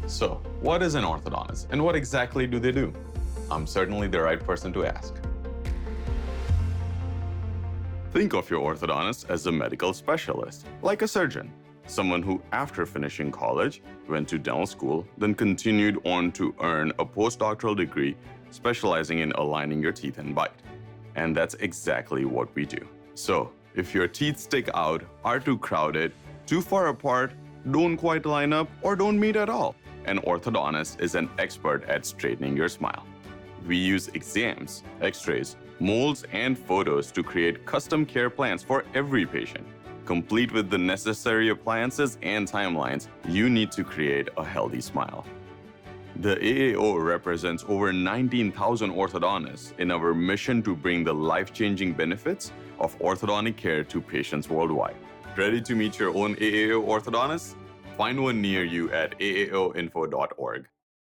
So, what is an orthodontist and what exactly do they do? I'm certainly the right person to ask. Think of your orthodontist as a medical specialist, like a surgeon. Someone who, after finishing college, went to dental school, then continued on to earn a postdoctoral degree specializing in aligning your teeth and bite. And that's exactly what we do. So, if your teeth stick out, are too crowded, too far apart, don't quite line up, or don't meet at all, an orthodontist is an expert at straightening your smile. We use exams, x-rays, molds, and photos to create custom care plans for every patient, complete with the necessary appliances and timelines you need to create a healthy smile. The AAO represents over 19,000 orthodontists in our mission to bring the life-changing benefits of orthodontic care to patients worldwide. Ready to meet your own AAO orthodontist? Find one near you at aaoinfo.org.